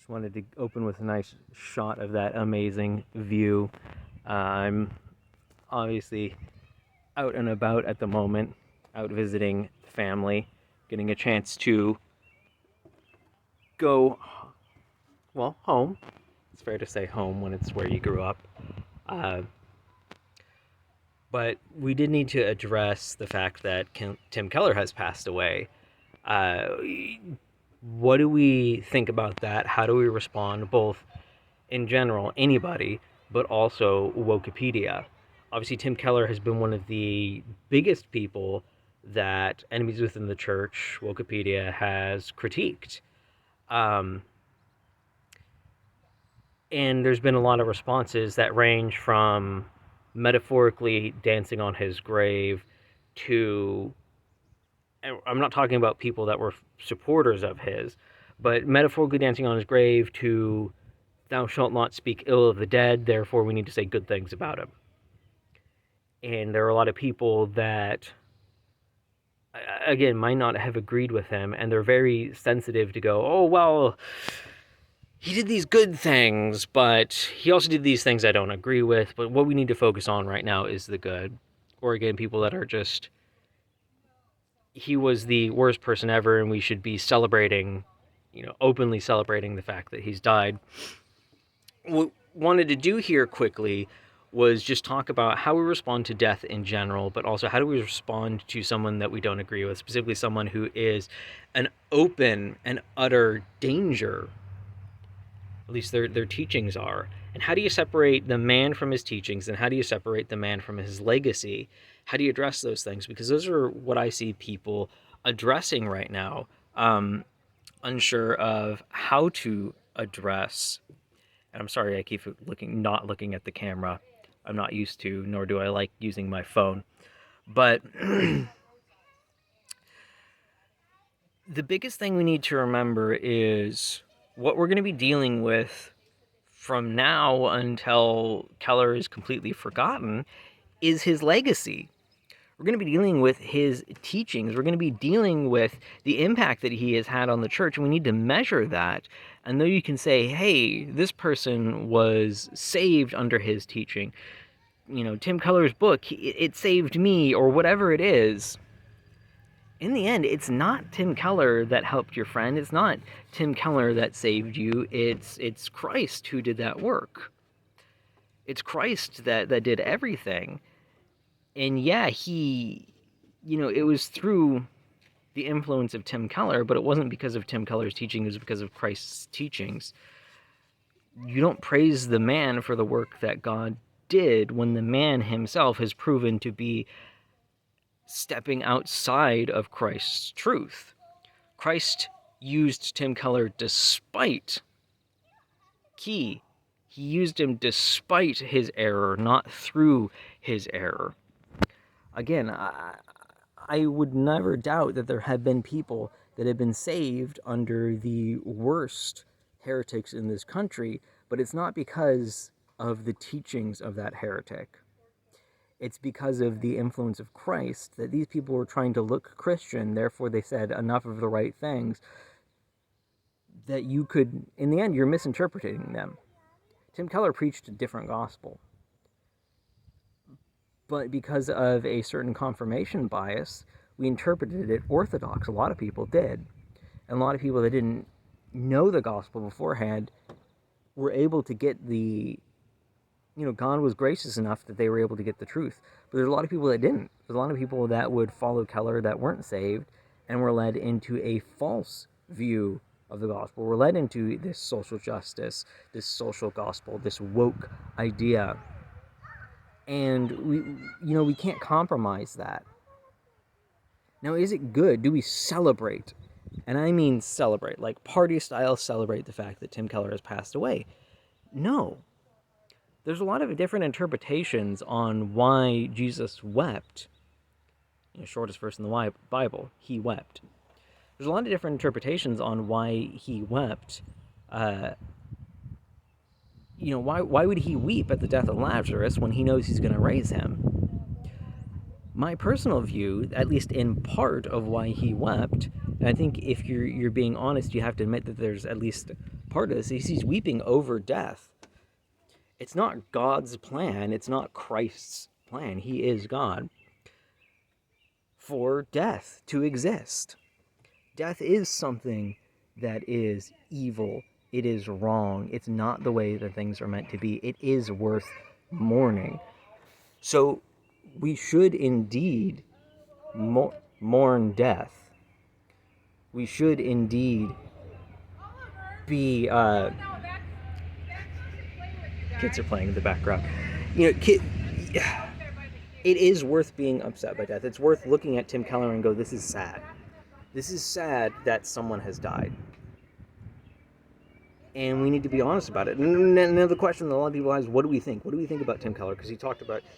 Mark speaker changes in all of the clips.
Speaker 1: Just wanted to open with a nice shot of that amazing view. I'm obviously out and about at the moment, out visiting family, getting a chance to go, well, home. It's fair to say home when it's where you grew up. Uh, but we did need to address the fact that Tim Keller has passed away. Uh, what do we think about that? How do we respond, both in general, anybody, but also Wikipedia? Obviously, Tim Keller has been one of the biggest people that Enemies Within the Church, Wikipedia, has critiqued. Um, and there's been a lot of responses that range from metaphorically dancing on his grave to, I'm not talking about people that were supporters of his, but metaphorically dancing on his grave to, thou shalt not speak ill of the dead, therefore we need to say good things about him. And there are a lot of people that, again, might not have agreed with him, and they're very sensitive to go, oh, well, he did these good things, but he also did these things I don't agree with. But what we need to focus on right now is the good. Or again, people that are just, he was the worst person ever, and we should be celebrating, openly celebrating the fact that he's died. What I wanted to do here quickly was just talk about how we respond to death in general, but also how do we respond to someone that we don't agree with, specifically someone who is an open and utter danger. At least their teachings are. And how do you separate the man from his teachings, and how do you separate the man from his legacy? How do you address those things? Because those are what I see people addressing right now, unsure of how to address. And I'm sorry I keep not looking at the camera. I'm not used to, nor do I like using my phone. But the biggest thing we need to remember is what we're going to be dealing with from now until Keller is completely forgotten is his legacy. We're going to be dealing with his teachings. We're going to be dealing with the impact that he has had on the church, and we need to measure that. And though you can say, hey, this person was saved under his teaching, Tim Keller's book, it saved me, or whatever it is, in the end, it's not Tim Keller that helped your friend. It's not Tim Keller that saved you. It's Christ who did that work. It's Christ that did everything. And yeah, it was through the influence of Tim Keller, but it wasn't because of Tim Keller's teaching. It was because of Christ's teachings. You don't praise the man for the work that God did when the man himself has proven to be stepping outside of Christ's truth. Christ used Tim Keller despite he used him despite his error, not through his error. Again, I would never doubt that there have been people that have been saved under the worst heretics in this country, but it's not because of the teachings of that heretic. It's because of the influence of Christ that these people were trying to look Christian, therefore they said enough of the right things that you could, in the end, you're misinterpreting them. Tim Keller preached a different gospel. But because of a certain confirmation bias, we interpreted it orthodox. A lot of people did. And a lot of people that didn't know the gospel beforehand were able to get God was gracious enough that they were able to get the truth. But there's a lot of people that didn't. There's a lot of people that would follow Keller that weren't saved and were led into a false view of the gospel. Were led into this social justice, this social gospel, this woke idea. And we can't compromise that. Now, is it good? Do we celebrate? And I mean celebrate, like party style celebrate the fact that Tim Keller has passed away? No. There's a lot of different interpretations on why Jesus wept. Shortest verse in the Bible, he wept. There's a lot of different interpretations on why he wept. Why would he weep at the death of Lazarus when he knows he's going to raise him? My personal view, at least in part of why he wept, and I think if you're being honest, you have to admit that there's at least part of this is he's weeping over death. It's not God's plan. It's not Christ's plan. He is God for death to exist. Death is something that is evil. It is wrong. It's not the way that things are meant to be. It is worth mourning. So we should indeed mourn death. We should indeed be... kids are playing in the background. It is worth being upset by death. It's worth looking at Tim Keller and go, this is sad. This is sad that someone has died. And we need to be honest about it. And another question that a lot of people have is, what do we think? What do we think about Tim Keller? Because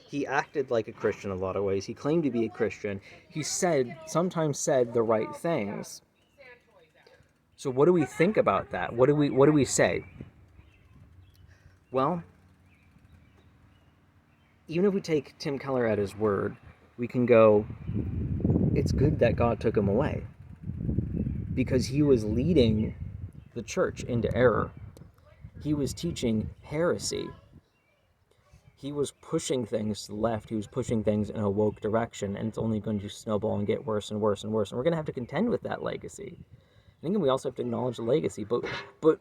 Speaker 1: he acted like a Christian in a lot of ways. He claimed to be a Christian. He sometimes said the right things. So what do we think about that? What do we say? Well, even if we take Tim Keller at his word, we can go, it's good that God took him away, because he was leading the church into error. He was teaching heresy. He was pushing things to the left. He was pushing things in a woke direction, and it's only going to snowball and get worse and worse and worse. And we're going to have to contend with that legacy. I think we also have to acknowledge the legacy, but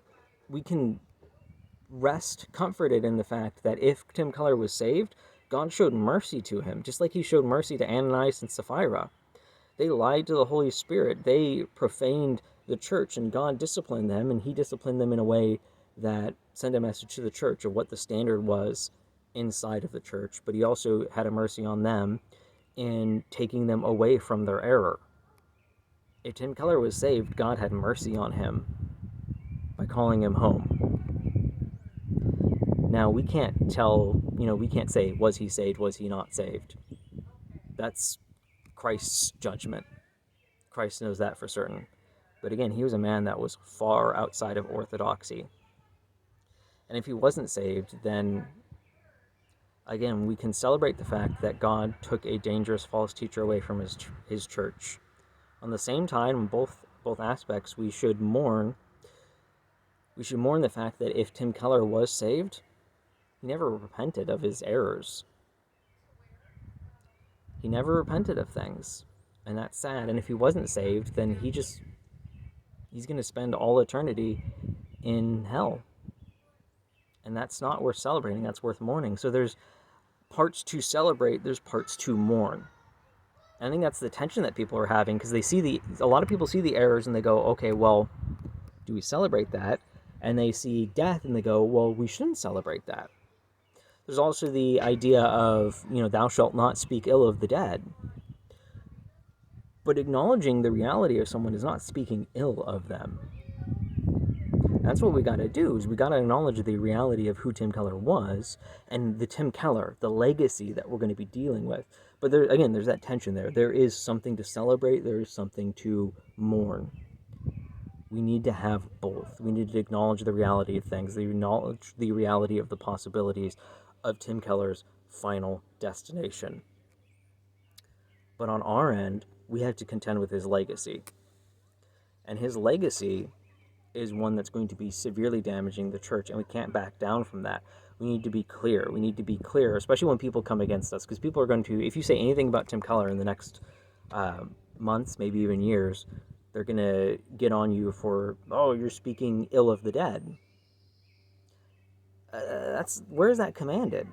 Speaker 1: we can rest comforted in the fact that if Tim Keller was saved, God showed mercy to him, just like he showed mercy to Ananias and Sapphira. They lied to the Holy Spirit. They profaned the church, and God disciplined them, and he disciplined them in a way that sent a message to the church of what the standard was inside of the church. But he also had a mercy on them in taking them away from their error. If Tim Keller was saved, God had mercy on him by calling him home. Now, we can't say, was he saved, was he not saved? That's Christ's judgment. Christ knows that for certain. But again, he was a man that was far outside of orthodoxy. And if he wasn't saved, then, again, we can celebrate the fact that God took a dangerous false teacher away from his church. On the same time, in both aspects, we should mourn the fact that if Tim Keller was saved, he never repented of his errors. He never repented of things. And that's sad. And if he wasn't saved, then he's going to spend all eternity in hell. And that's not worth celebrating. That's worth mourning. So there's parts to celebrate. There's parts to mourn. And I think that's the tension that people are having, because a lot of people see the errors and they go, okay, well, do we celebrate that? And they see death and they go, well, we shouldn't celebrate that. There's also the idea of, thou shalt not speak ill of the dead. But acknowledging the reality of someone is not speaking ill of them. That's what we got to do, is we got to acknowledge the reality of who Tim Keller was, and the Tim Keller, the legacy that we're going to be dealing with. But there's that tension there. There is something to celebrate. There is something to mourn. We need to have both. We need to acknowledge the reality of things, acknowledge the reality of the possibilities of Tim Keller's final destination. But on our end, we have to contend with his legacy. And his legacy is one that's going to be severely damaging the church, and we can't back down from that. We need to be clear. We need to be clear, especially when people come against us, because people are going to, if you say anything about Tim Keller in the next months, maybe even years, they're going to get on you for, you're speaking ill of the dead. Where is that commanded?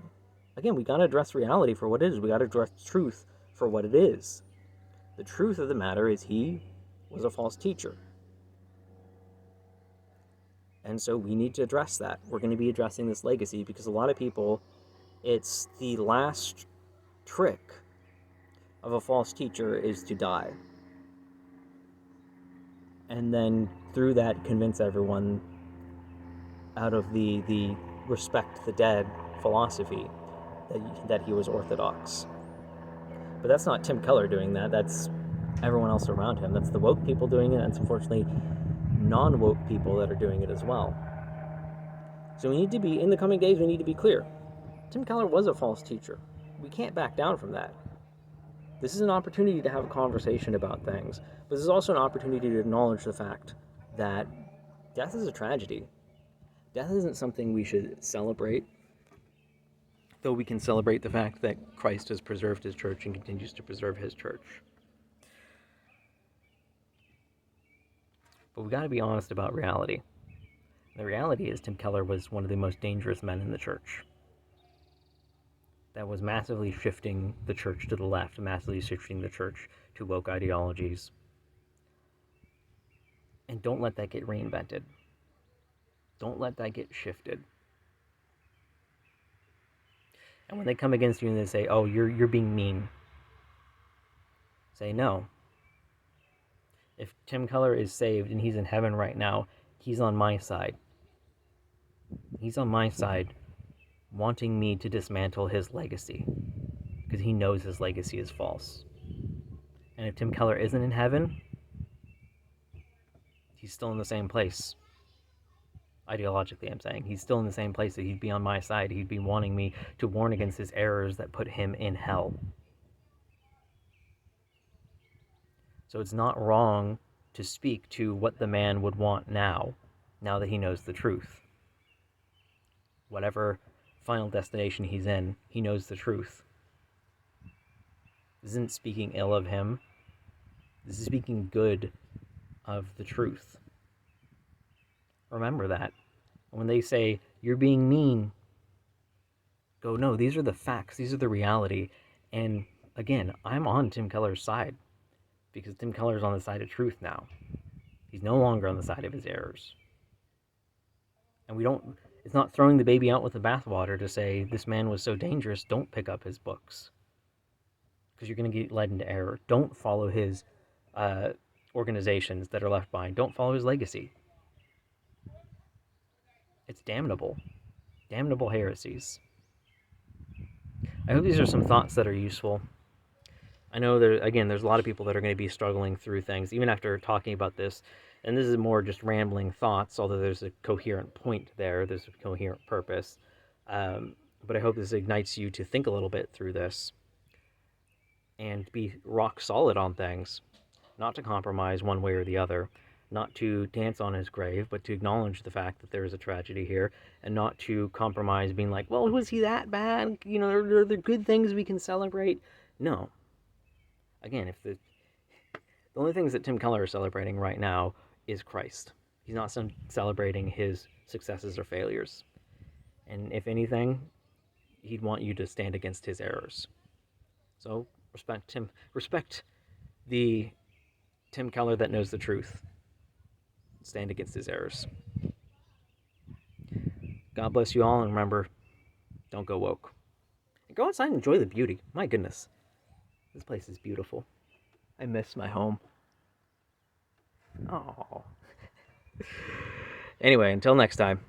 Speaker 1: Again, we got to address reality for what it is. We got to address truth for what it is. The truth of the matter is he was a false teacher. And so we need to address that. We're going to be addressing this legacy because a lot of people, it's the last trick of a false teacher is to die. And then through that convince everyone out of the respect the dead philosophy that he was orthodox. But that's not Tim Keller doing that. That's everyone else around him. That's the woke people doing it. That's unfortunately non-woke people that are doing it as well. So we need to be, in the coming days, we need to be clear. Tim Keller was a false teacher. We can't back down from that. This is an opportunity to have a conversation about things, but this is also an opportunity to acknowledge the fact that death is a tragedy. Death isn't something we should celebrate, though we can celebrate the fact that Christ has preserved his church and continues to preserve his church. But we got to be honest about reality. The reality is Tim Keller was one of the most dangerous men in the church. That was massively shifting the church to the left, massively shifting the church to woke ideologies. And don't let that get reinvented. Don't let that get shifted. And when they come against you and they say, "Oh, you're being mean," say no. If Tim Keller is saved and he's in heaven right now, he's on my side. He's on my side, wanting me to dismantle his legacy, because he knows his legacy is false. And if Tim Keller isn't in heaven, he's still in the same place. Ideologically, I'm saying. He's still in the same place that he'd be on my side. He'd be wanting me to warn against his errors that put him in hell. So it's not wrong to speak to what the man would want now that he knows the truth. Whatever final destination he's in, he knows the truth. This isn't speaking ill of him. This is speaking good of the truth. Remember that. When they say, "You're being mean," go, "No, these are the facts. These are the reality." And again, I'm on Tim Keller's side, because Tim Keller's on the side of truth now. He's no longer on the side of his errors. And it's not throwing the baby out with the bathwater to say, this man was so dangerous, don't pick up his books, because you're going to get led into error. Don't follow his organizations that are left behind. Don't follow his legacy. It's damnable. Damnable heresies. I hope these are some thoughts that are useful. I know there's a lot of people that are going to be struggling through things, even after talking about this. And this is more just rambling thoughts, although there's a coherent point there. There's a coherent purpose. But I hope this ignites you to think a little bit through this and be rock solid on things, not to compromise one way or the other, not to dance on his grave, but to acknowledge the fact that there is a tragedy here, and not to compromise being like, well, was he that bad? You know, are there good things we can celebrate? No. Again, if the only things that Tim Keller is celebrating right now is Christ. He's not celebrating his successes or failures. And if anything, he'd want you to stand against his errors. So respect him. Respect the Tim Keller that knows the truth. Stand against his errors. God bless you all, and remember, don't go woke. And go outside and enjoy the beauty. My goodness. This place is beautiful. I miss my home. Oh. Anyway, until next time.